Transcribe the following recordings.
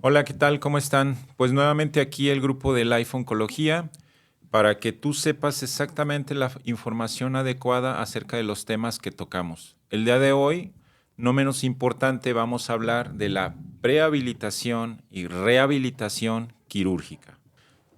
Hola, ¿qué tal? ¿Cómo están? Pues nuevamente aquí el grupo de Life Oncología para que tú sepas exactamente la información adecuada acerca de los temas que tocamos. El día de hoy, no menos importante, vamos a hablar de la prehabilitación y rehabilitación quirúrgica.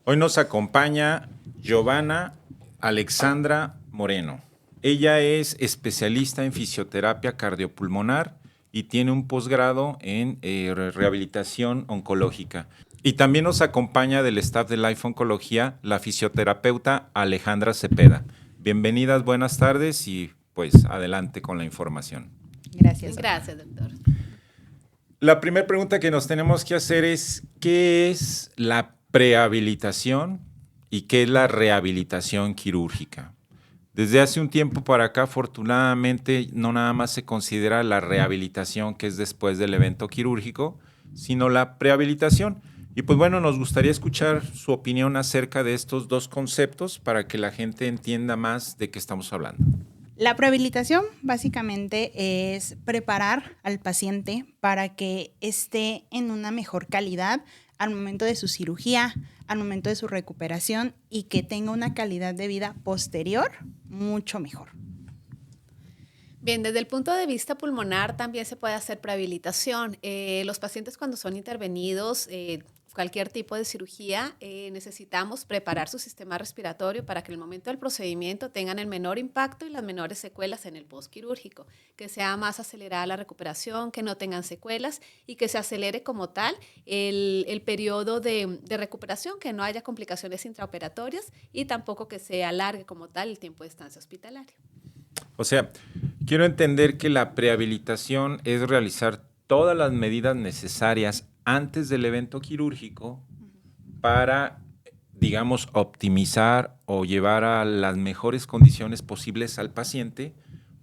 Hoy nos acompaña Giovanna Alexandra Moreno. Ella es especialista en fisioterapia cardiopulmonar y tiene un posgrado en rehabilitación oncológica. Y también nos acompaña del staff de Life Oncología la fisioterapeuta Alejandra Cepeda. Bienvenidas, buenas tardes y pues adelante con la información. Gracias, doctor. Gracias, doctor. La primera pregunta que nos tenemos que hacer es, ¿qué es la prehabilitación y qué es la rehabilitación quirúrgica? Desde hace un tiempo para acá, afortunadamente, no nada más se considera la rehabilitación, que es después del evento quirúrgico, sino la prehabilitación. Y pues bueno, nos gustaría escuchar su opinión acerca de estos dos conceptos para que la gente entienda más de qué estamos hablando. La prehabilitación básicamente es preparar al paciente para que esté en una mejor calidad al momento de su cirugía, al momento de su recuperación y que tenga una calidad de vida posterior mucho mejor. Bien, desde el punto de vista pulmonar también se puede hacer prehabilitación. Los pacientes cuando son intervenidos, cualquier tipo de cirugía, necesitamos preparar su sistema respiratorio para que en el momento del procedimiento tengan el menor impacto y las menores secuelas en el postquirúrgico, que sea más acelerada la recuperación, que no tengan secuelas y que se acelere como tal el periodo de recuperación, que no haya complicaciones intraoperatorias y tampoco que se alargue como tal el tiempo de estancia hospitalaria. O sea, quiero entender que la prehabilitación es realizar todas las medidas necesarias antes del evento quirúrgico para, digamos, optimizar o llevar a las mejores condiciones posibles al paciente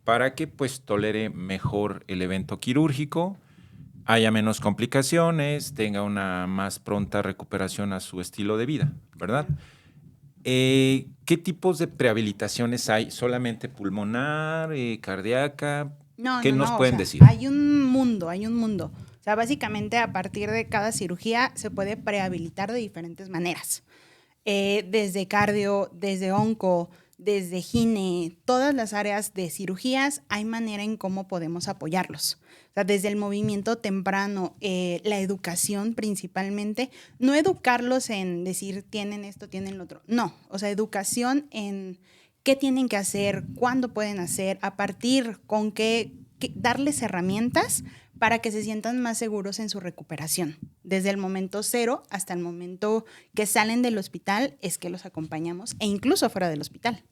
para que pues tolere mejor el evento quirúrgico, haya menos complicaciones, tenga una más pronta recuperación a su estilo de vida, ¿verdad? ¿Qué tipos de prehabilitaciones hay? ¿Solamente pulmonar, cardíaca? ¿Qué nos pueden decir? Hay un mundo. O sea, básicamente a partir de cada cirugía se puede prehabilitar de diferentes maneras. Desde cardio, desde onco, desde gine, todas las áreas de cirugías hay manera en cómo podemos apoyarlos. O sea, desde el movimiento temprano, la educación principalmente, no educarlos en decir tienen esto, tienen lo otro, no, o sea, educación en qué tienen que hacer, cuándo pueden hacer, a partir con qué darles herramientas para que se sientan más seguros en su recuperación. Desde el momento cero hasta el momento que salen del hospital es que los acompañamos e incluso fuera del hospital.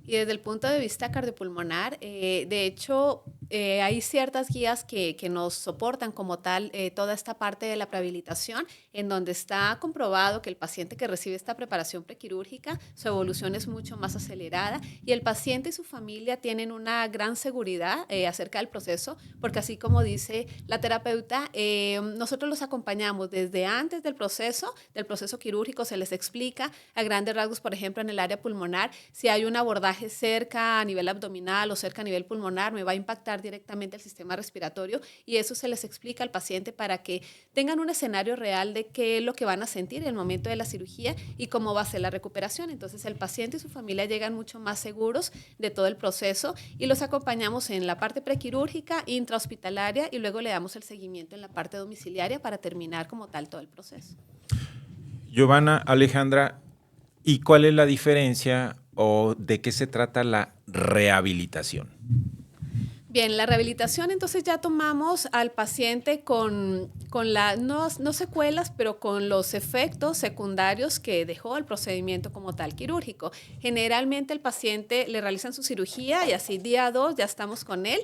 Y desde el punto de vista cardiopulmonar, de hecho, hay ciertas guías que nos soportan como tal toda esta parte de la prehabilitación, en donde está comprobado que el paciente que recibe esta preparación prequirúrgica, su evolución es mucho más acelerada y el paciente y su familia tienen una gran seguridad acerca del proceso, porque así como dice la terapeuta, nosotros los acompañamos desde antes del proceso quirúrgico, se les explica a grandes rasgos, por ejemplo, en el área pulmonar, si hay un abordaje cerca a nivel abdominal o cerca a nivel pulmonar, me va a impactar directamente el sistema respiratorio y eso se les explica al paciente para que tengan un escenario real de qué es lo que van a sentir en el momento de la cirugía y cómo va a ser la recuperación. Entonces el paciente y su familia llegan mucho más seguros de todo el proceso y los acompañamos en la parte prequirúrgica, intrahospitalaria y luego le damos el seguimiento en la parte domiciliaria para terminar como tal todo el proceso. Giovanna, Alejandra, ¿y cuál es la diferencia o de qué se trata la rehabilitación? Bien, la rehabilitación, entonces ya tomamos al paciente con no secuelas, pero con los efectos secundarios que dejó el procedimiento como tal quirúrgico. Generalmente el paciente le realizan su cirugía y así día 2 ya estamos con él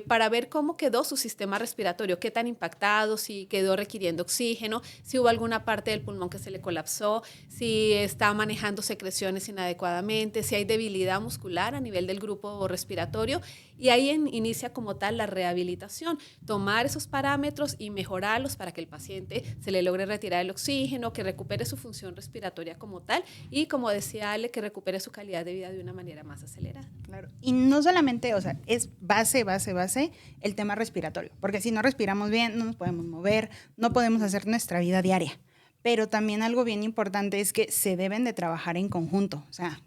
para ver cómo quedó su sistema respiratorio, qué tan impactado, si quedó requiriendo oxígeno, si hubo alguna parte del pulmón que se le colapsó, si está manejando secreciones inadecuadamente, si hay debilidad muscular a nivel del grupo respiratorio y ahí inicia como tal la rehabilitación, tomar esos parámetros y mejorarlos para que el paciente se le logre retirar el oxígeno, que recupere su función respiratoria como tal y, como decía Ale, que recupere su calidad de vida de una manera más acelerada. Claro. Y no solamente, o sea, es base el tema respiratorio, porque si no respiramos bien, no nos podemos mover, no podemos hacer nuestra vida diaria. Pero también algo bien importante es que se deben de trabajar en conjunto, o sea,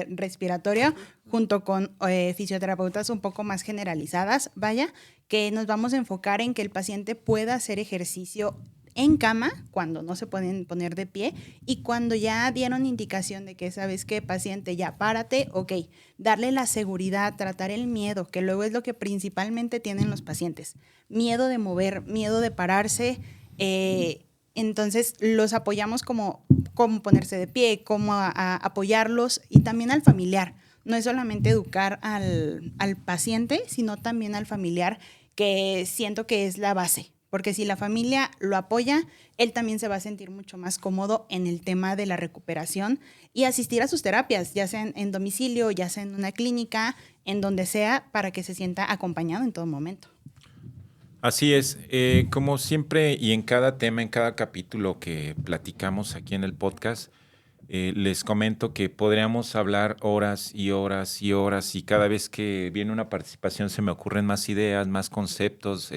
respiratorio junto con fisioterapeutas un poco más generalizadas, vaya, que nos vamos a enfocar en que el paciente pueda hacer ejercicio en cama, cuando no se pueden poner de pie, y cuando ya dieron indicación de que, ¿sabes qué, paciente? Ya párate, ok, darle la seguridad, tratar el miedo, que luego es lo que principalmente tienen los pacientes, miedo de mover, miedo de pararse, entonces los apoyamos como ponerse de pie, cómo a apoyarlos, y también al familiar. No es solamente educar al paciente, sino también al familiar, que siento que es la base. Porque si la familia lo apoya, él también se va a sentir mucho más cómodo en el tema de la recuperación y asistir a sus terapias, ya sea en domicilio, ya sea en una clínica, en donde sea, para que se sienta acompañado en todo momento. Así es, como siempre y en cada tema, en cada capítulo que platicamos aquí en el podcast, les comento que podríamos hablar horas y horas y horas, y cada vez que viene una participación se me ocurren más ideas, más conceptos,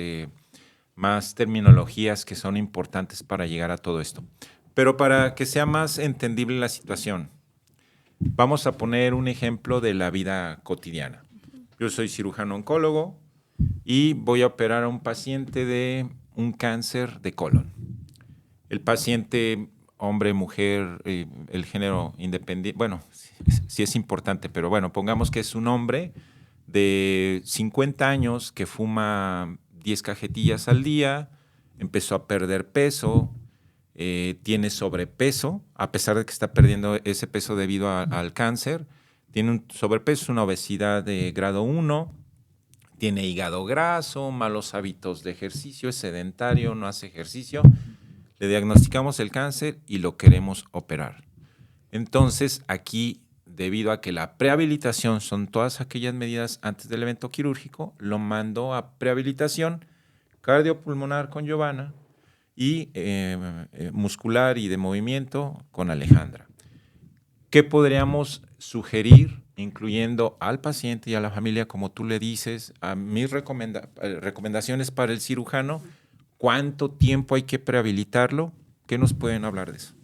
más terminologías que son importantes para llegar a todo esto. Pero para que sea más entendible la situación, vamos a poner un ejemplo de la vida cotidiana. Yo soy cirujano oncólogo y voy a operar a un paciente de un cáncer de colon. El paciente, hombre, mujer, el género independiente, bueno, sí es importante, pero bueno, pongamos que es un hombre de 50 años que fuma 10 cajetillas al día, empezó a perder peso, tiene sobrepeso, a pesar de que está perdiendo ese peso debido al cáncer, tiene un sobrepeso, una obesidad de grado 1, tiene hígado graso, malos hábitos de ejercicio, es sedentario, no hace ejercicio. Le diagnosticamos el cáncer y lo queremos operar. Entonces, aquí, debido a que la prehabilitación son todas aquellas medidas antes del evento quirúrgico, lo mando a prehabilitación cardiopulmonar con Giovanna y muscular y de movimiento con Alejandra. ¿Qué podríamos sugerir, incluyendo al paciente y a la familia, como tú le dices, a mis recomendaciones para el cirujano? ¿Cuánto tiempo hay que prehabilitarlo? ¿Qué nos pueden hablar de eso?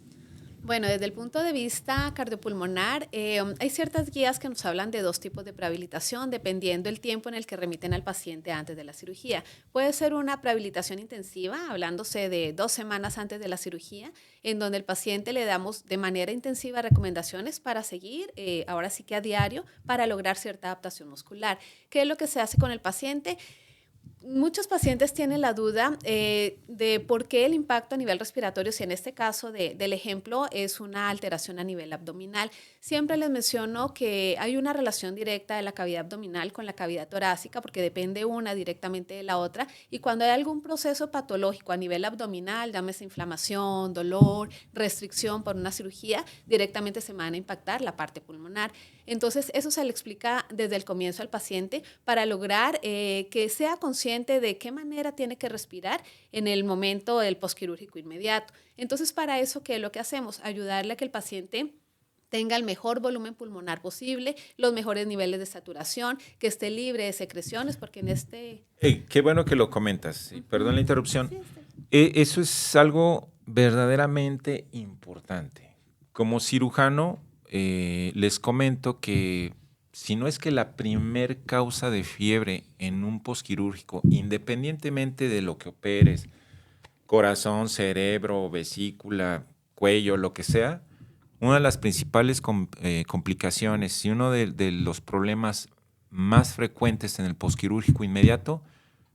Bueno, desde el punto de vista cardiopulmonar, hay ciertas guías que nos hablan de dos tipos de prehabilitación, dependiendo del tiempo en el que remiten al paciente antes de la cirugía. Puede ser una prehabilitación intensiva, hablándose de 2 semanas antes de la cirugía, en donde el paciente le damos de manera intensiva recomendaciones para seguir, ahora sí que a diario, para lograr cierta adaptación muscular. ¿Qué es lo que se hace con el paciente? Muchos pacientes tienen la duda de por qué el impacto a nivel respiratorio, si en este caso del ejemplo es una alteración a nivel abdominal. Siempre les menciono que hay una relación directa de la cavidad abdominal con la cavidad torácica, porque depende una directamente de la otra, y cuando hay algún proceso patológico a nivel abdominal, llámese inflamación, dolor, restricción por una cirugía, directamente se van a impactar la parte pulmonar. Entonces, eso se le explica desde el comienzo al paciente para lograr que sea consciente de qué manera tiene que respirar en el momento del posquirúrgico inmediato. Entonces, para eso, ¿qué es lo que hacemos? Ayudarle a que el paciente tenga el mejor volumen pulmonar posible, los mejores niveles de saturación, que esté libre de secreciones, porque en este... Qué bueno que lo comentas. Perdón la interrupción. Sí, Eso es algo verdaderamente importante. Como cirujano, les comento que si no es que la primer causa de fiebre en un posquirúrgico, independientemente de lo que operes, corazón, cerebro, vesícula, cuello, lo que sea, una de las principales complicaciones y uno de los problemas más frecuentes en el posquirúrgico inmediato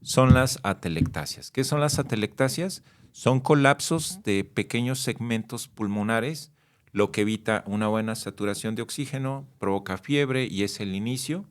son las atelectasias. ¿Qué son las atelectasias? Son colapsos de pequeños segmentos pulmonares, lo que evita una buena saturación de oxígeno, provoca fiebre y es el inicio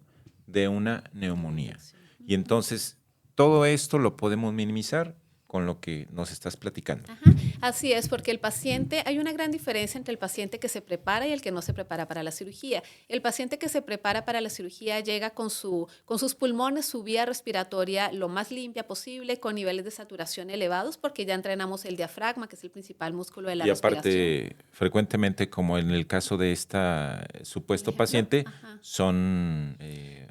de una neumonía. Y entonces todo esto lo podemos minimizar con lo que nos estás platicando. Ajá. Así es, porque el paciente, hay una gran diferencia entre el paciente que se prepara y el que no se prepara para la cirugía. El paciente que se prepara para la cirugía llega con sus pulmones, su vía respiratoria lo más limpia posible, con niveles de saturación elevados, porque ya entrenamos el diafragma, que es el principal músculo de la Y respiración. aparte, frecuentemente, como en el caso de esta supuesto paciente, son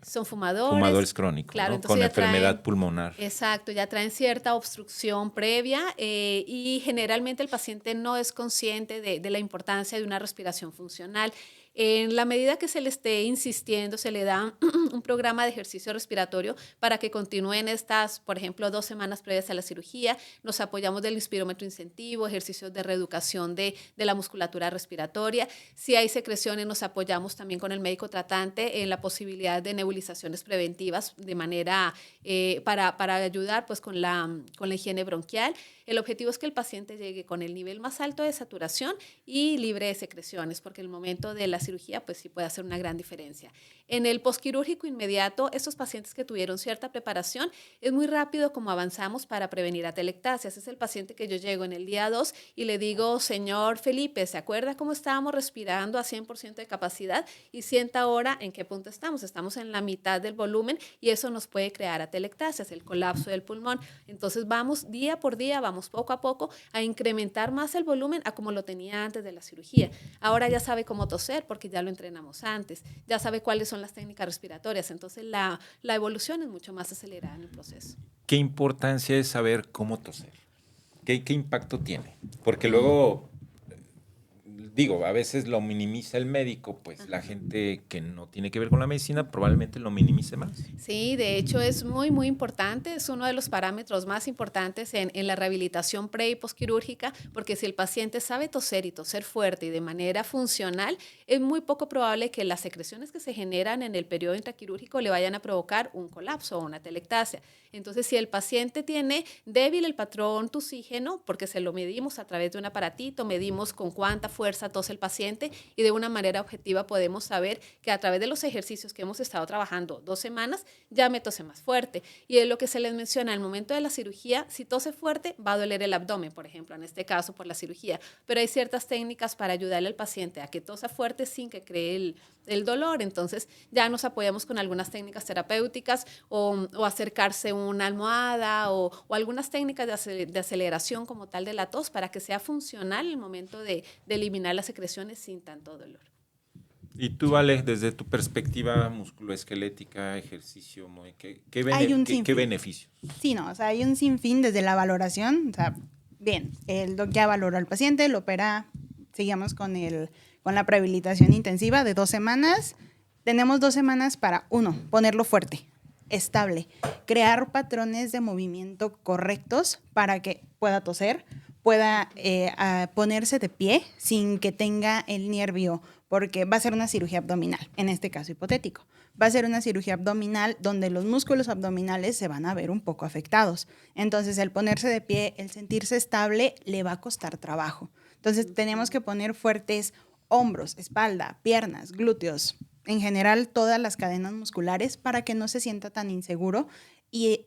son fumadores. fumadores crónicos, Claro, ¿no? entonces Con ya enfermedad pulmonar. Exacto, ya traen cierta obstrucción previa y generalmente el paciente no es consciente de la importancia de una respiración funcional. En la medida que se le esté insistiendo, se le da un programa de ejercicio respiratorio para que continúen estas, por ejemplo, 2 semanas previas a la cirugía. Nos apoyamos del inspirómetro incentivo, ejercicios de reeducación de la musculatura respiratoria. Si hay secreciones, nos apoyamos también con el médico tratante en la posibilidad de nebulizaciones preventivas de manera para ayudar pues, con la higiene bronquial. El objetivo es que el paciente llegue con el nivel más alto de saturación y libre de secreciones, porque en el momento de la cirugía pues sí puede hacer una gran diferencia. En el posquirúrgico inmediato, estos pacientes que tuvieron cierta preparación, es muy rápido como avanzamos para prevenir atelectasias. Es el paciente que yo llego en el día 2 y le digo, señor Felipe, ¿se acuerda cómo estábamos respirando a 100% de capacidad? Y sienta ahora en qué punto estamos. Estamos en la mitad del volumen y eso nos puede crear atelectasias, el colapso del pulmón. Entonces vamos día por día, vamos poco a poco a incrementar más el volumen a como lo tenía antes de la cirugía. Ahora ya sabe cómo toser porque ya lo entrenamos antes, ya sabe cuáles son las técnicas respiratorias, entonces la evolución es mucho más acelerada en el proceso. ¿Qué importancia es saber cómo toser? ¿Qué impacto tiene? Porque luego, digo, a veces lo minimiza el médico, pues la gente que no tiene que ver con la medicina probablemente lo minimice más. Sí, de hecho es muy, muy importante, es uno de los parámetros más importantes en la rehabilitación pre y posquirúrgica, porque si el paciente sabe toser y toser fuerte y de manera funcional, es muy poco probable que las secreciones que se generan en el periodo intraquirúrgico le vayan a provocar un colapso o una atelectasia. Entonces, si el paciente tiene débil el patrón tusígeno, porque se lo medimos a través de un aparatito, medimos con cuánta fuerza tose el paciente y de una manera objetiva podemos saber que a través de los ejercicios que hemos estado trabajando 2 semanas, ya me tose más fuerte. Y es lo que se les menciona, al momento de la cirugía, si tose fuerte, va a doler el abdomen, por ejemplo, en este caso por la cirugía. Pero hay ciertas técnicas para ayudarle al paciente a que tosa fuerte sin que cree el dolor. Entonces, ya nos apoyamos con algunas técnicas terapéuticas o acercarse una almohada o algunas técnicas de aceleración como tal de la tos para que sea funcional el momento de eliminar las secreciones sin tanto dolor. Y tú, Ale, desde tu perspectiva musculoesquelética, ejercicio, ¿qué beneficios? Sí, no, o sea, hay un sinfín desde la valoración, o sea, bien, el doc ya valoró al paciente, lo opera, seguimos con la prehabilitación intensiva de 2 semanas. Tenemos 2 semanas para, 1, ponerlo fuerte, estable, crear patrones de movimiento correctos para que pueda toser, pueda ponerse de pie sin que tenga el nervio, porque va a ser una cirugía abdominal, en este caso hipotético. Va a ser una cirugía abdominal donde los músculos abdominales se van a ver un poco afectados. Entonces, el ponerse de pie, el sentirse estable, le va a costar trabajo. Entonces, tenemos que poner fuertes hombros, espalda, piernas, glúteos, en general todas las cadenas musculares para que no se sienta tan inseguro. Y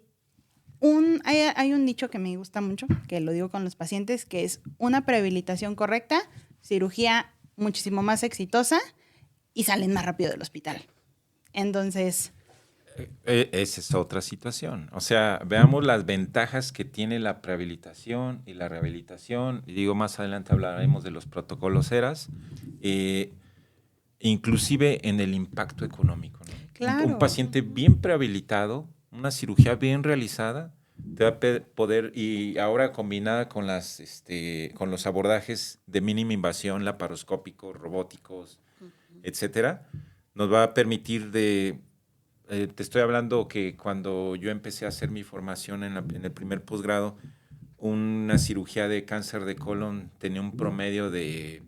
hay un dicho que me gusta mucho, que lo digo con los pacientes, que es una prehabilitación correcta, cirugía muchísimo más exitosa y salen más rápido del hospital. Entonces, esa es otra situación. O sea, veamos las ventajas que tiene la prehabilitación y la rehabilitación. Y digo, más adelante hablaremos de los protocolos ERAS, inclusive en el impacto económico, ¿no? Claro. Un paciente bien prehabilitado, una cirugía bien realizada, te va a poder, y ahora combinada con con los abordajes de mínima invasión, laparoscópicos, robóticos, etcétera, nos va a permitir te estoy hablando que cuando yo empecé a hacer mi formación en el primer posgrado, una cirugía de cáncer de colon tenía un promedio de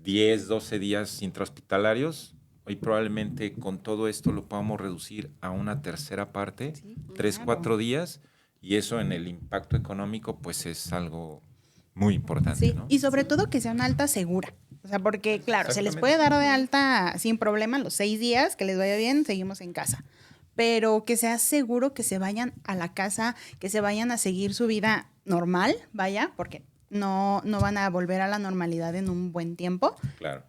10, 12 días intrahospitalarios. Hoy probablemente con todo esto lo podamos reducir a una tercera parte, sí, 3, claro. 4 días, y eso en el impacto económico pues es algo muy importante, sí, ¿no? y sobre todo que sea una alta segura. O sea, porque claro, se les puede dar de alta sin problema los 6 días, que les vaya bien, seguimos en casa. Pero que sea seguro que se vayan a la casa, que se vayan a seguir su vida normal, vaya, porque no van a volver a la normalidad en un buen tiempo. Claro.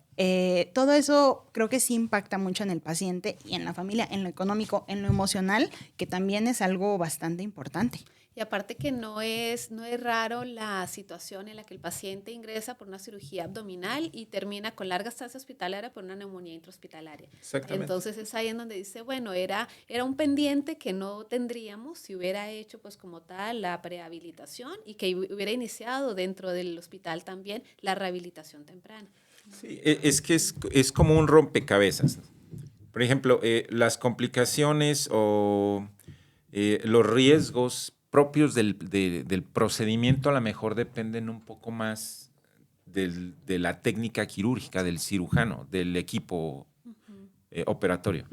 Todo eso creo que sí impacta mucho en el paciente y en la familia, en lo económico, en lo emocional, que también es algo bastante importante. Y aparte que no es raro la situación en la que el paciente ingresa por una cirugía abdominal y termina con larga estancia hospitalaria por una neumonía intrahospitalaria. Exactamente. Entonces es ahí en donde dice, bueno, era un pendiente que no tendríamos si hubiera hecho pues como tal la prehabilitación y que hubiera iniciado dentro del hospital también la rehabilitación temprana. Sí, es que es como un rompecabezas. Por ejemplo, las complicaciones o los riesgos propios del procedimiento a lo mejor dependen un poco más de la técnica quirúrgica, del cirujano, del equipo operatorio.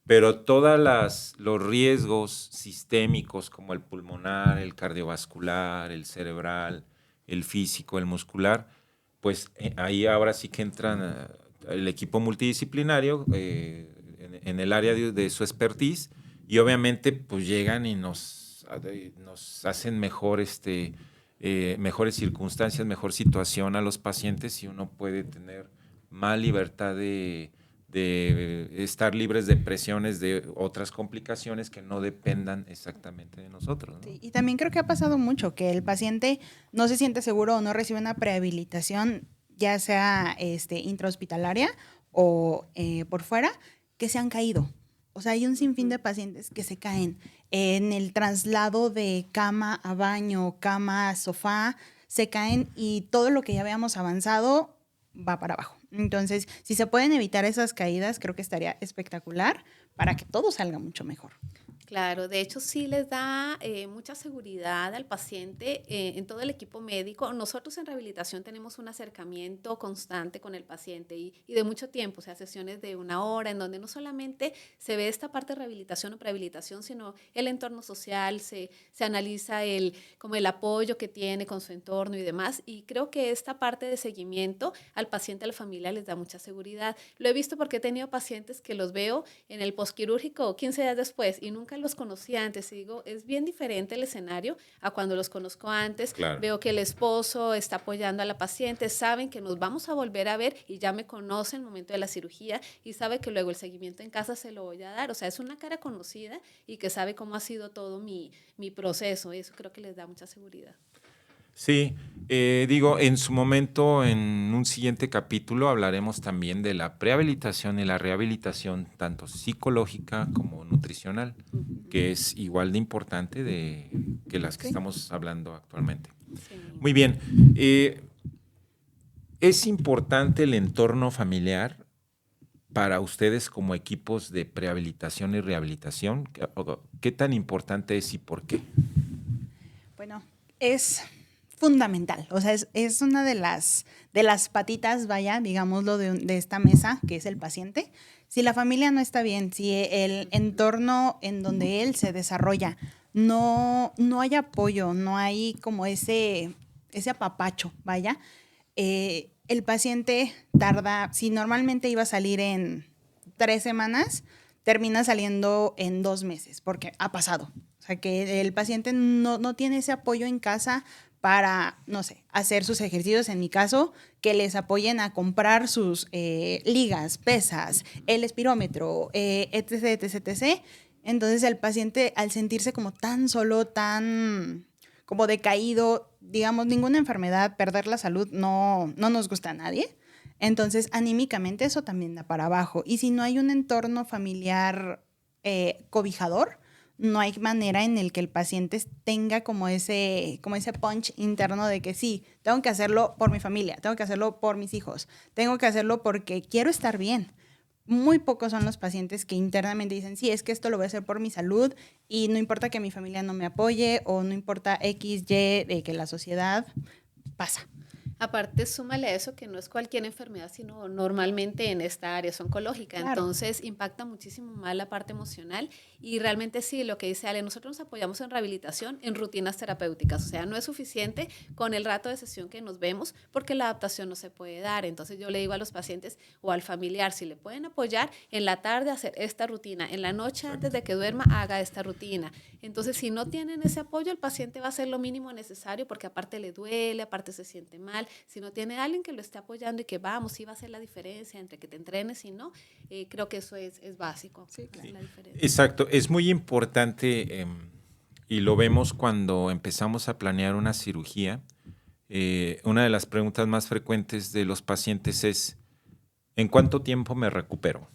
Pero todos los riesgos sistémicos como el pulmonar, el cardiovascular, el cerebral, el físico, el muscular, pues ahí ahora sí que entran el equipo multidisciplinario en el área de su expertise y obviamente pues llegan y nos hacen mejores circunstancias, mejor situación a los pacientes y uno puede tener más libertad de estar libres de presiones de otras complicaciones que no dependan exactamente de nosotros, ¿no? Sí, y también creo que ha pasado mucho que el paciente no se siente seguro o no recibe una prehabilitación, ya sea intrahospitalaria o por fuera, que se han caído. O sea, hay un sinfín de pacientes que se caen en el traslado de cama a baño, cama a sofá, se caen y todo lo que ya habíamos avanzado va para abajo. Entonces, si se pueden evitar esas caídas, creo que estaría espectacular para que todo salga mucho mejor. Claro, de hecho sí les da mucha seguridad al paciente en todo el equipo médico. Nosotros en rehabilitación tenemos un acercamiento constante con el paciente y de mucho tiempo, o sea, sesiones de 1 hora en donde no solamente se ve esta parte de rehabilitación o prehabilitación, sino el entorno social, se analiza como el apoyo que tiene con su entorno y demás. Y creo que esta parte de seguimiento al paciente, a la familia, les da mucha seguridad. Lo he visto porque he tenido pacientes que los veo en el postquirúrgico 15 días después y nunca los conocía antes y digo, es bien diferente el escenario a cuando los conozco antes. Claro. Veo que el esposo está apoyando a la paciente, saben que nos vamos a volver a ver y ya me conocen en el momento de la cirugía y sabe que luego el seguimiento en casa se lo voy a dar. O sea, es una cara conocida y que sabe cómo ha sido todo mi proceso y eso creo que les da mucha seguridad. Sí, digo, en su momento, en un siguiente capítulo, hablaremos también de la prehabilitación y la rehabilitación, tanto psicológica como nutricional, que es igual de importante que las que estamos hablando actualmente. Sí. Muy bien. ¿Es importante el entorno familiar para ustedes como equipos de prehabilitación y rehabilitación? ¿Qué tan importante es y por qué? Bueno, es fundamental, o sea, es una de las patitas, vaya, digámoslo, de esta mesa, que es el paciente. Si la familia no está bien, si el entorno en donde él se desarrolla no hay apoyo, no hay como ese apapacho, vaya, el paciente tarda, si normalmente iba a salir en 3 semanas, termina saliendo en 2 meses, porque ha pasado. O sea, que el paciente no tiene ese apoyo en casa para, no sé, hacer sus ejercicios, en mi caso, que les apoyen a comprar sus ligas, pesas, el espirómetro, etc, etc, etc. Entonces el paciente, al sentirse como tan solo, tan como decaído, digamos, ninguna enfermedad, perder la salud no nos gusta a nadie. Entonces, anímicamente eso también da para abajo. Y si no hay un entorno familiar cobijador, no hay manera en el que el paciente tenga como ese punch interno de que sí, tengo que hacerlo por mi familia, tengo que hacerlo por mis hijos, tengo que hacerlo porque quiero estar bien. Muy pocos son los pacientes que internamente dicen, sí, es que esto lo voy a hacer por mi salud y no importa que mi familia no me apoye o no importa X, Y, de que la sociedad pasa. Aparte, súmale a eso que no es cualquier enfermedad, sino normalmente en esta área es oncológica. Claro. Entonces, impacta muchísimo más la parte emocional. Y realmente sí, lo que dice Ale, nosotros nos apoyamos en rehabilitación, en rutinas terapéuticas. O sea, no es suficiente con el rato de sesión que nos vemos porque la adaptación no se puede dar. Entonces, yo le digo a los pacientes o al familiar, si le pueden apoyar, en la tarde hacer esta rutina, en la noche antes de que duerma haga esta rutina. Entonces, si no tienen ese apoyo, el paciente va a hacer lo mínimo necesario porque aparte le duele, aparte se siente mal. Si no tiene alguien que lo esté apoyando y que vamos, sí va a hacer la diferencia entre que te entrenes y no, creo que eso es básico. Sí, claro. Es la diferencia. Exacto, es muy importante y lo vemos cuando empezamos a planear una cirugía. Una de las preguntas más frecuentes de los pacientes es, ¿en cuánto tiempo me recupero?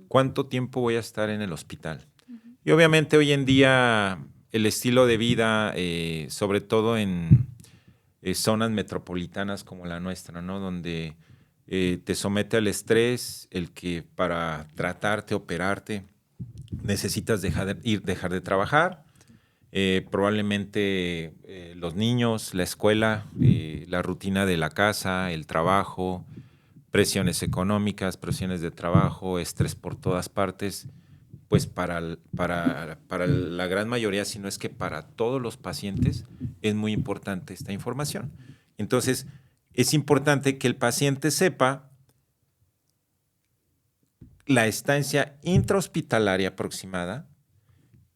¿Cuánto tiempo voy a estar en el hospital? Y obviamente hoy en día el estilo de vida, sobre todo en zonas metropolitanas como la nuestra, ¿no? Donde te somete al estrés, el que para tratarte, operarte, necesitas dejar de trabajar. Probablemente los niños, la escuela, la rutina de la casa, el trabajo, presiones económicas, presiones de trabajo, estrés por todas partes, pues para la gran mayoría, si no es que para todos los pacientes, es muy importante esta información. Entonces, es importante que el paciente sepa la estancia intrahospitalaria aproximada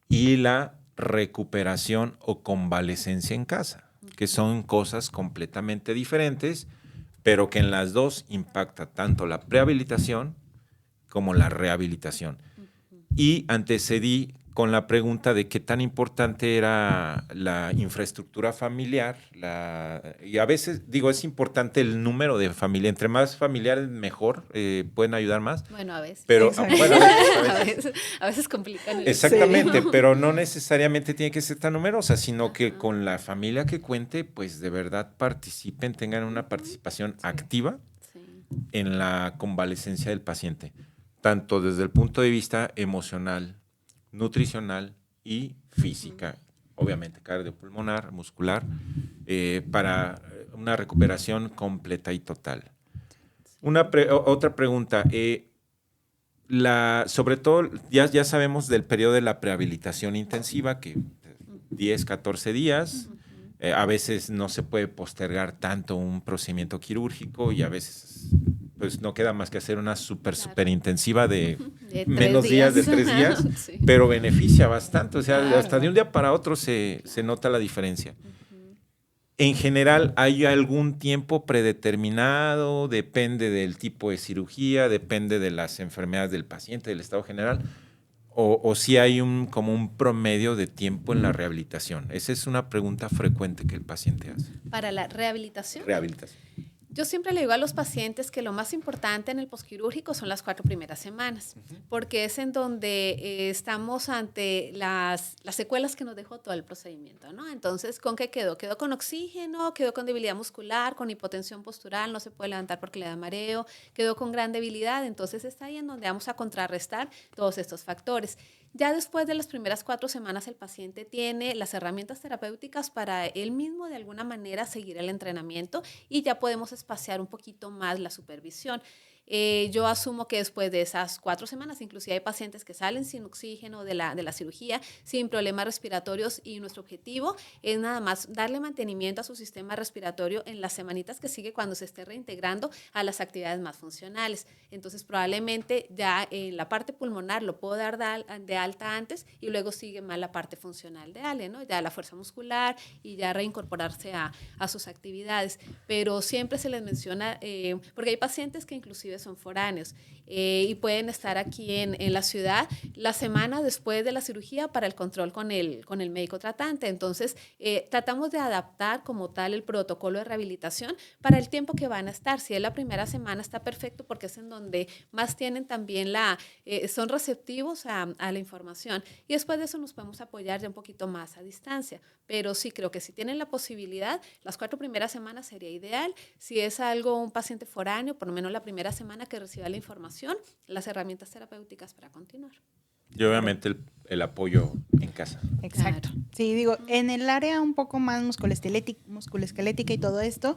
y la recuperación o convalecencia en casa, que son cosas completamente diferentes, pero que en las dos impacta tanto la prehabilitación como la rehabilitación. Y antecedí con la pregunta de qué tan importante era la infraestructura familiar. Y a veces, digo, es importante el número de familia. Entre más familiares, mejor, pueden ayudar más. Bueno, a veces. Pero, bueno, a veces complican el exactamente, sí. pero no necesariamente tiene que ser tan numerosa, sino que con la familia que cuente, pues de verdad participen, tengan una participación activa en la convalecencia del paciente, tanto desde el punto de vista emocional, nutricional y física, obviamente cardiopulmonar, muscular, para una recuperación completa y total. Otra pregunta, sobre todo ya sabemos del periodo de la prehabilitación intensiva, que 10, 14 días, a veces no se puede postergar tanto un procedimiento quirúrgico y a veces pues no queda más que hacer una súper intensiva de menos días, de 3 días, sí. Pero beneficia bastante, o sea, claro, hasta de un día para otro se nota la diferencia. En general, ¿hay algún tiempo predeterminado? Depende del tipo de cirugía, depende de las enfermedades del paciente, del estado general, o si hay como un promedio de tiempo en la rehabilitación. Esa es una pregunta frecuente que el paciente hace. ¿Para la rehabilitación? Rehabilitación. Yo siempre le digo a los pacientes que lo más importante en el posquirúrgico son las 4 primeras semanas, porque es en donde estamos ante las secuelas que nos dejó todo el procedimiento, ¿no? Entonces, ¿con qué quedó? Quedó con oxígeno, quedó con debilidad muscular, con hipotensión postural, no se puede levantar porque le da mareo, quedó con gran debilidad, entonces está ahí en donde vamos a contrarrestar todos estos factores. Ya después de las primeras 4 semanas el paciente tiene las herramientas terapéuticas para él mismo de alguna manera seguir el entrenamiento y ya podemos espaciar un poquito más la supervisión. Yo asumo que después de esas 4 semanas, inclusive hay pacientes que salen sin oxígeno de la cirugía, sin problemas respiratorios y nuestro objetivo es nada más darle mantenimiento a su sistema respiratorio en las semanitas que sigue cuando se esté reintegrando a las actividades más funcionales. Entonces probablemente ya en la parte pulmonar lo puedo dar de alta antes y luego sigue más la parte funcional de Ale, ¿no? Ya la fuerza muscular y ya reincorporarse a sus actividades. Pero siempre se les menciona, porque hay pacientes que inclusive son foráneos y pueden estar aquí en la ciudad la semana después de la cirugía para el control con el médico tratante. Entonces, tratamos de adaptar como tal el protocolo de rehabilitación para el tiempo que van a estar. Si es la primera semana está perfecto porque es en donde más tienen también son receptivos a la información y después de eso nos podemos apoyar ya un poquito más a distancia. Pero sí creo que si tienen la posibilidad, las 4 primeras semanas sería ideal. Si es un paciente foráneo, por lo menos la primera semana que reciba la información, las herramientas terapéuticas para continuar. Y obviamente el apoyo en casa. Exacto. Claro. Sí, digo, en el área un poco más musculoesquelética y todo esto,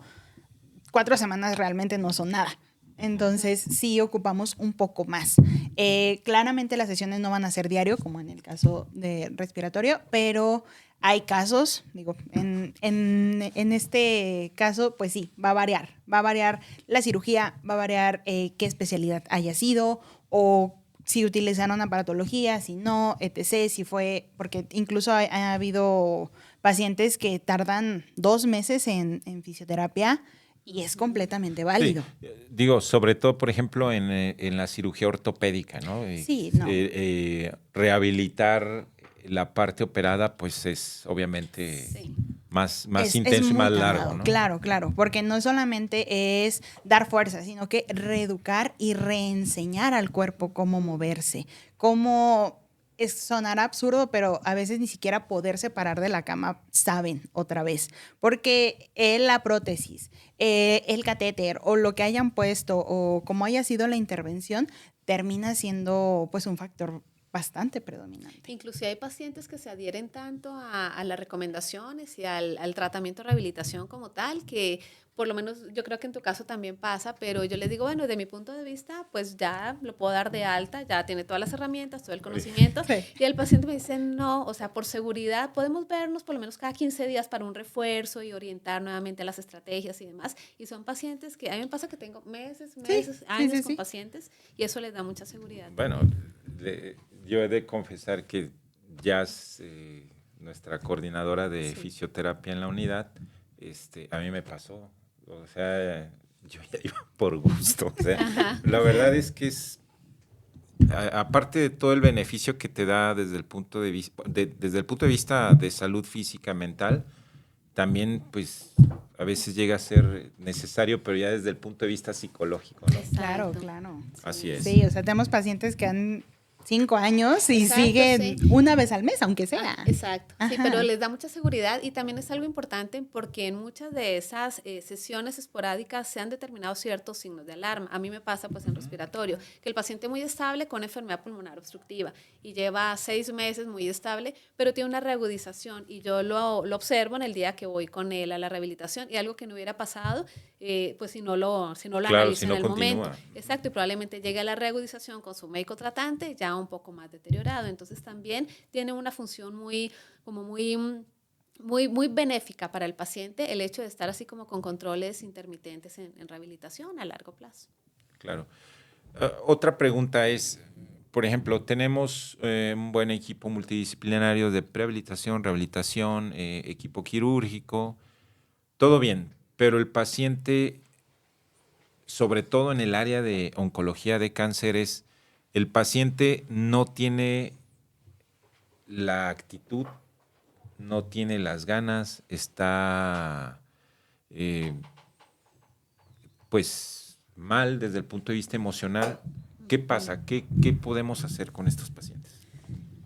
4 semanas realmente no son nada. Entonces, sí ocupamos un poco más. Claramente las sesiones no van a ser diario, como en el caso de respiratorio, pero hay casos, digo, en este caso, pues sí, va a variar. Va a variar la cirugía, va a variar qué especialidad haya sido o si utilizaron aparatología, si no, etc., si fue, porque incluso ha habido pacientes que tardan 2 meses en fisioterapia y es completamente válido. Sí, digo, sobre todo, por ejemplo, en la cirugía ortopédica, ¿no? Sí, no. Rehabilitar la parte operada, pues es obviamente Sí. más Es intenso y muy más tardado, largo, ¿no? Claro, claro, porque no solamente es dar fuerza, sino que reeducar y reenseñar al cuerpo cómo moverse, cómo sonará absurdo, pero a veces ni siquiera poder separar de la cama saben otra vez, porque la prótesis, el catéter o lo que hayan puesto o como haya sido la intervención termina siendo pues un factor bastante predominante. Inclusive hay pacientes que se adhieren tanto a las recomendaciones y al tratamiento de rehabilitación como tal, que por lo menos yo creo que en tu caso también pasa, pero yo les digo, bueno, desde mi punto de vista, pues ya lo puedo dar de alta, ya tiene todas las herramientas, todo el conocimiento, Sí. y el paciente me dice, no, o sea, por seguridad podemos vernos por lo menos cada 15 días para un refuerzo y orientar nuevamente las estrategias y demás, y son pacientes que a mí me pasa que tengo meses, años con pacientes, y eso les da mucha seguridad. Bueno, yo he de confesar que Jazz, nuestra coordinadora de fisioterapia en la unidad, a mí me pasó. O sea, yo ya iba por gusto. O sea, la verdad es que aparte de todo el beneficio que te da desde el punto de vista, desde el punto de vista de salud física, mental, también, pues, a veces llega a ser necesario, pero ya desde el punto de vista psicológico, ¿no? Claro, Exacto. claro. Así es. Sí, o sea, tenemos pacientes que han 5 años y Exacto, siguen sí. una vez al mes, aunque sea. Exacto, sí, Ajá. pero les da mucha seguridad y también es algo importante porque en muchas de esas sesiones esporádicas se han determinado ciertos signos de alarma. A mí me pasa pues en respiratorio, que el paciente muy estable con enfermedad pulmonar obstructiva y lleva 6 meses muy estable, pero tiene una reagudización y yo lo observo en el día que voy con él a la rehabilitación y algo que no hubiera pasado, pues si no lo Claro, analiza si en no el continúa. momento. Exacto, y probablemente llegue a la reagudización con su médico tratante ya un poco más deteriorado. Entonces también tiene una función muy benéfica para el paciente el hecho de estar así como con controles intermitentes en rehabilitación a largo plazo. Claro. Otra pregunta es, por ejemplo, tenemos un buen equipo multidisciplinario de prehabilitación, rehabilitación, equipo quirúrgico, todo bien, pero el paciente, sobre todo en el área de oncología de cánceres, el paciente no tiene la actitud, no tiene las ganas, está pues mal desde el punto de vista emocional. ¿Qué pasa? ¿Qué podemos hacer con estos pacientes?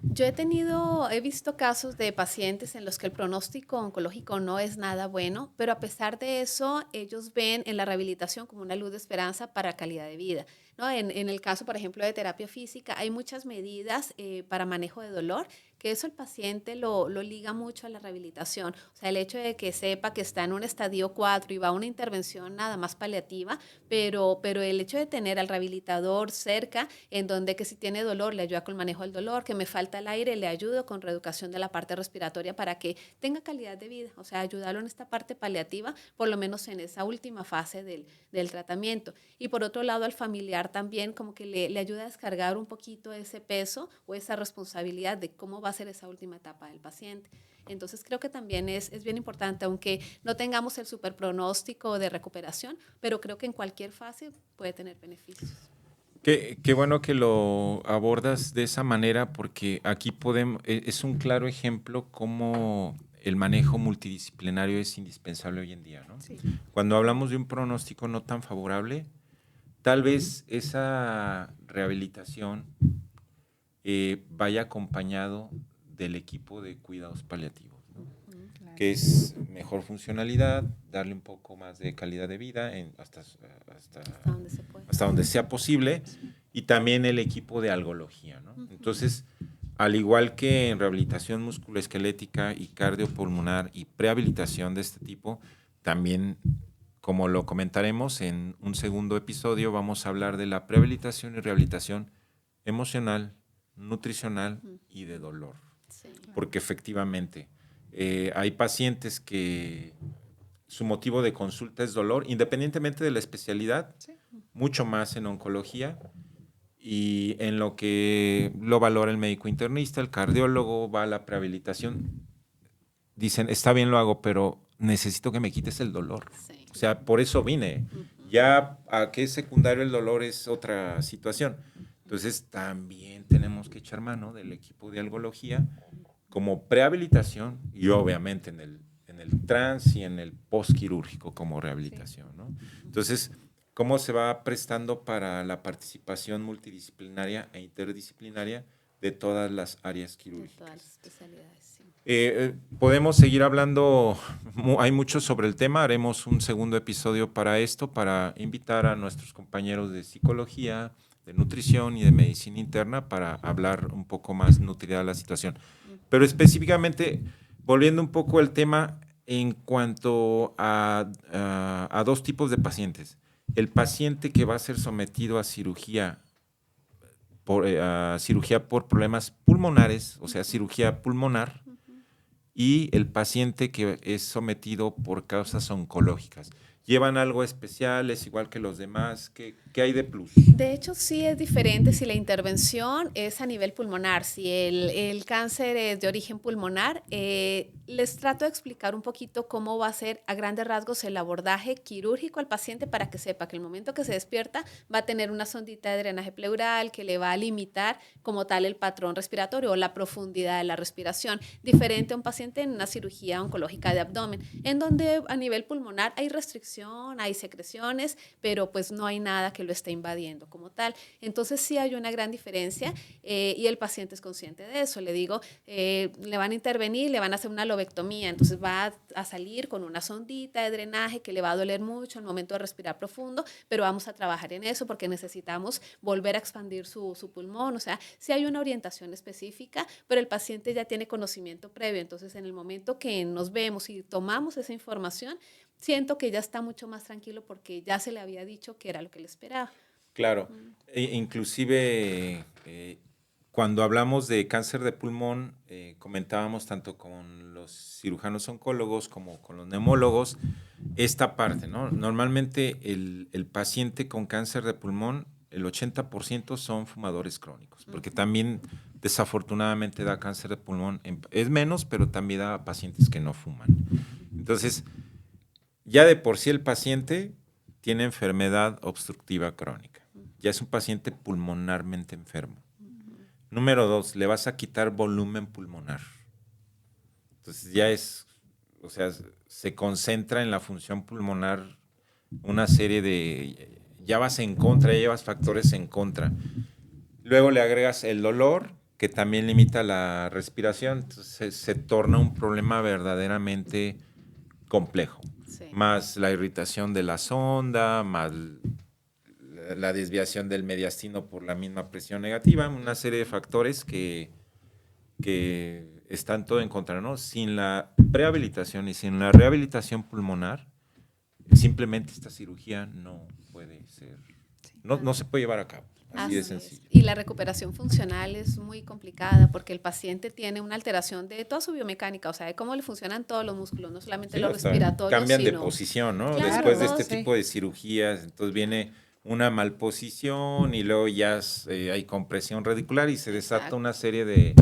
Yo he visto casos de pacientes en los que el pronóstico oncológico no es nada bueno, pero a pesar de eso, ellos ven en la rehabilitación como una luz de esperanza para calidad de vida, ¿no? En el caso, por ejemplo, de terapia física, hay muchas medidas para manejo de dolor, que eso el paciente lo liga mucho a la rehabilitación. O sea, el hecho de que sepa que está en un estadio 4 y va a una intervención nada más paliativa, pero el hecho de tener al rehabilitador cerca, en donde que si tiene dolor le ayuda con el manejo del dolor, que me falta el aire, le ayudo con reeducación de la parte respiratoria para que tenga calidad de vida, o sea, ayudarlo en esta parte paliativa, por lo menos en esa última fase del tratamiento. Y por otro lado, al familiar también como que le ayuda a descargar un poquito ese peso o esa responsabilidad de cómo va a ser esa última etapa del paciente. Entonces creo que también es bien importante, aunque no tengamos el super pronóstico de recuperación, pero creo que en cualquier fase puede tener beneficios. Qué bueno que lo abordas de esa manera porque aquí es un claro ejemplo cómo el manejo multidisciplinario es indispensable hoy en día, ¿no? Sí. Cuando hablamos de un pronóstico no tan favorable, tal vez esa rehabilitación vaya acompañado del equipo de cuidados paliativos, ¿no? Claro. Que es mejor funcionalidad, darle un poco más de calidad de vida hasta donde se puede. hasta donde sea posible, y también el equipo de algología, ¿no? Entonces, al igual que en rehabilitación musculoesquelética y cardiopulmonar y prehabilitación de este tipo, también como lo comentaremos en un segundo episodio, vamos a hablar de la prehabilitación y rehabilitación emocional, nutricional y de dolor. Sí. Porque efectivamente hay pacientes que su motivo de consulta es dolor, independientemente de la especialidad, mucho más en oncología, y en lo que lo valora el médico internista, el cardiólogo, va a la prehabilitación. Dicen, está bien, lo hago, pero necesito que me quites el dolor. Sí. O sea, por eso vine. Ya a qué es secundario el dolor es otra situación. Entonces, también tenemos que echar mano del equipo de algología como prehabilitación y obviamente en el trans y en el postquirúrgico como rehabilitación, ¿no? Entonces, ¿cómo se va prestando para la participación multidisciplinaria e interdisciplinaria de todas las áreas De quirúrgicas? todas las especialidades, sí. Podemos seguir hablando, hay mucho sobre el tema, haremos un segundo episodio para esto, para invitar a nuestros compañeros de psicología, de nutrición y de medicina interna para hablar un poco más nutrida la situación. Pero específicamente, volviendo un poco al tema en cuanto a dos tipos de pacientes. El paciente que va a ser sometido a cirugía por problemas pulmonares, o sea, cirugía pulmonar, y el paciente que es sometido por causas oncológicas. ¿Llevan algo especial? ¿Es igual que los demás? ¿Qué hay de plus? De hecho, sí es diferente si la intervención es a nivel pulmonar, si el cáncer es de origen pulmonar. Les trato de explicar un poquito cómo va a ser a grandes rasgos el abordaje quirúrgico al paciente para que sepa que el momento que se despierta va a tener una sondita de drenaje pleural que le va a limitar como tal el patrón respiratorio o la profundidad de la respiración, diferente a un paciente en una cirugía oncológica de abdomen, en donde a nivel pulmonar hay restricción, hay secreciones, pero pues no hay nada que lo esté invadiendo como tal. Entonces sí hay una gran diferencia y el paciente es consciente de eso. Le digo, le van a intervenir, le van a hacer una lobectomía, entonces va a salir con una sondita de drenaje que le va a doler mucho al momento de respirar profundo, pero vamos a trabajar en eso porque necesitamos volver a expandir su pulmón. O sea, sí hay una orientación específica, pero el paciente ya tiene conocimiento previo. Entonces, en el momento que nos vemos y tomamos esa información, siento que ya está mucho más tranquilo porque ya se le había dicho que era lo que le esperaba. Claro, inclusive cuando hablamos de cáncer de pulmón, comentábamos tanto con los cirujanos oncólogos como con los neumólogos esta parte, ¿no? Normalmente el paciente con cáncer de pulmón, el 80% son fumadores crónicos, porque también desafortunadamente da cáncer de pulmón, es menos, pero también da a pacientes que no fuman. Entonces, ya de por sí el paciente tiene enfermedad obstructiva crónica. Ya es un paciente pulmonarmente enfermo. Número 2, le vas a quitar volumen pulmonar. Entonces ya es, o sea, se concentra en la función pulmonar una serie de, ya vas en contra, ya llevas factores en contra. Luego le agregas el dolor, que también limita la respiración. Entonces se torna un problema verdaderamente complejo. Sí. Más la irritación de la sonda, más la desviación del mediastino por la misma presión negativa, una serie de factores que están todo en contra, ¿no? Sin la prehabilitación y sin la rehabilitación pulmonar, simplemente esta cirugía no puede ser, no se puede llevar a cabo. Así de sencillo. Y la recuperación funcional es muy complicada porque el paciente tiene una alteración de toda su biomecánica, o sea, de cómo le funcionan todos los músculos, no solamente Sí, los respiratorios. cambian de sino, posición, ¿no? Claro, Después de todo, este sí. tipo de cirugías, entonces viene una malposición y luego ya hay compresión radicular y se desata Exacto. una serie de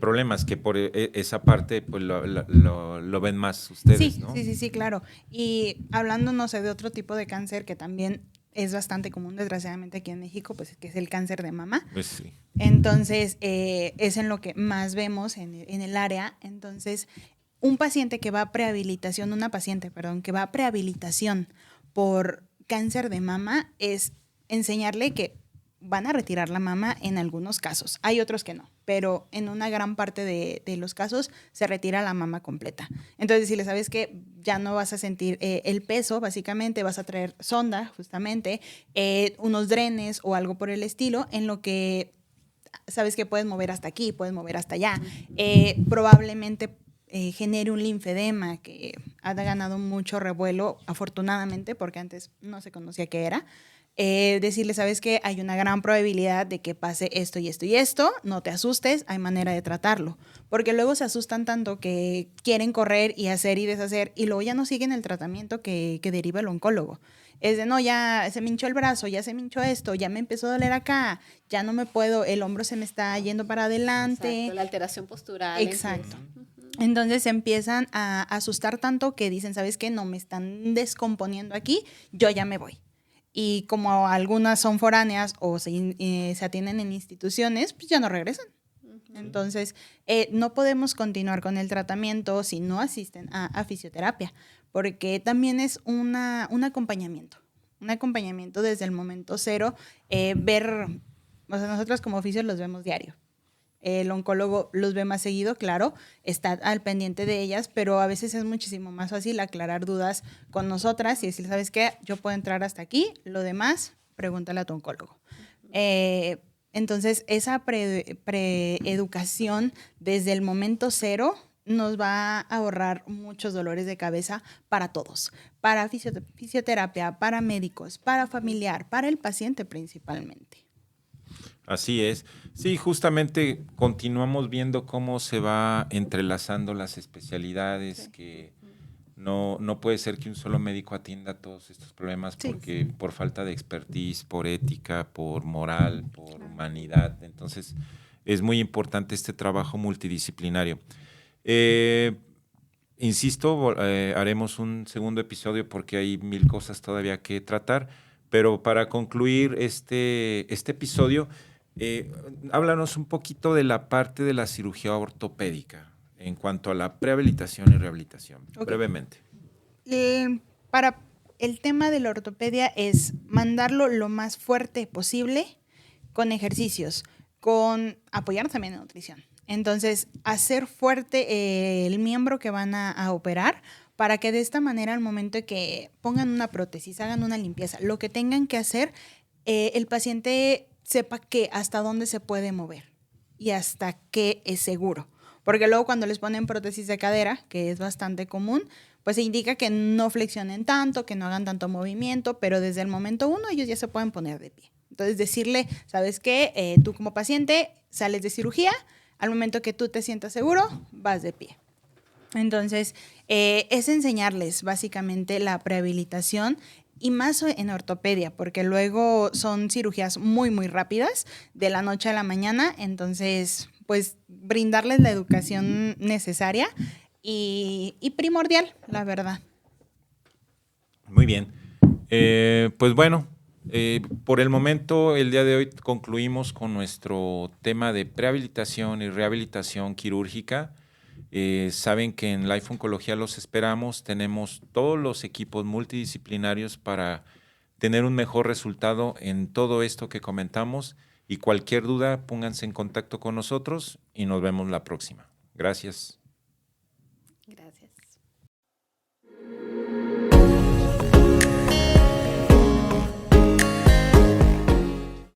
problemas que por esa parte pues lo ven más ustedes, Sí, ¿no? sí, claro. Y hablando, no sé, de otro tipo de cáncer que también es bastante común, desgraciadamente, aquí en México, pues que es el cáncer de mama. Pues sí. Entonces, es en lo que más vemos en el área. Entonces, un paciente que va a prehabilitación, una paciente, perdón, que va a prehabilitación por cáncer de mama, es enseñarle que van a retirar la mama en algunos casos. Hay otros que no, pero en una gran parte de los casos se retira la mama completa. Entonces, si le sabes que ya no vas a sentir el peso, básicamente vas a traer sonda, justamente, unos drenes o algo por el estilo, en lo que sabes que puedes mover hasta aquí, puedes mover hasta allá. Probablemente genere un linfedema, que ha ganado mucho revuelo, afortunadamente, porque antes no se conocía qué era. Decirle, ¿sabes qué? Hay una gran probabilidad de que pase esto y esto y esto, no te asustes, hay manera de tratarlo. Porque luego se asustan tanto que quieren correr y hacer y deshacer y luego ya no siguen el tratamiento que deriva el oncólogo. Es de, no, ya se me hinchó el brazo, ya se me hinchó esto, ya me empezó a doler acá, ya no me puedo, el hombro se me está yendo para adelante. Exacto, la alteración postural. Exacto. Entonces se empiezan a asustar tanto que dicen, ¿sabes qué? No, me están descomponiendo aquí, yo ya me voy. Y como algunas son foráneas o se atienden en instituciones, pues ya no regresan. Entonces, no podemos continuar con el tratamiento si no asisten a fisioterapia, porque también es un acompañamiento desde el momento cero, ver, o sea, nosotros como oficios los vemos diario. El oncólogo los ve más seguido, claro, está al pendiente de ellas, pero a veces es muchísimo más fácil aclarar dudas con nosotras y decir, ¿sabes qué? Yo puedo entrar hasta aquí, lo demás, pregúntale a tu oncólogo. Entonces, esa preeducación desde el momento cero nos va a ahorrar muchos dolores de cabeza para todos, para fisioterapia, para médicos, para familiar, para el paciente principalmente. Así es. Sí, justamente continuamos viendo cómo se va entrelazando las especialidades, sí, que no puede ser que un solo médico atienda todos estos problemas, sí, porque por falta de expertise, por ética, por moral, por humanidad. Entonces, es muy importante este trabajo multidisciplinario. Insisto, haremos un segundo episodio porque hay 1000 cosas todavía que tratar, pero para concluir este episodio, háblanos un poquito de la parte de la cirugía ortopédica en cuanto a la prehabilitación y rehabilitación, brevemente. Para el tema de la ortopedia es mandarlo lo más fuerte posible con ejercicios, con apoyar también en nutrición. Entonces, hacer fuerte el miembro que van a operar para que de esta manera al momento de que pongan una prótesis, hagan una limpieza, lo que tengan que hacer, el paciente sepa que hasta dónde se puede mover y hasta qué es seguro. Porque luego cuando les ponen prótesis de cadera, que es bastante común, pues se indica que no flexionen tanto, que no hagan tanto movimiento, pero desde el momento 1 ellos ya se pueden poner de pie. Entonces decirle, ¿sabes qué? Tú como paciente sales de cirugía, al momento que tú te sientas seguro, vas de pie. Entonces, es enseñarles básicamente la prehabilitación y más en ortopedia, porque luego son cirugías muy, muy rápidas, de la noche a la mañana. Entonces, pues brindarles la educación necesaria y primordial, la verdad. Muy bien. Pues bueno, por el momento, el día de hoy concluimos con nuestro tema de prehabilitación y rehabilitación quirúrgica. Saben que en Life Oncología los esperamos. Tenemos todos los equipos multidisciplinarios para tener un mejor resultado en todo esto que comentamos. Y cualquier duda, pónganse en contacto con nosotros y nos vemos la próxima. Gracias. Gracias.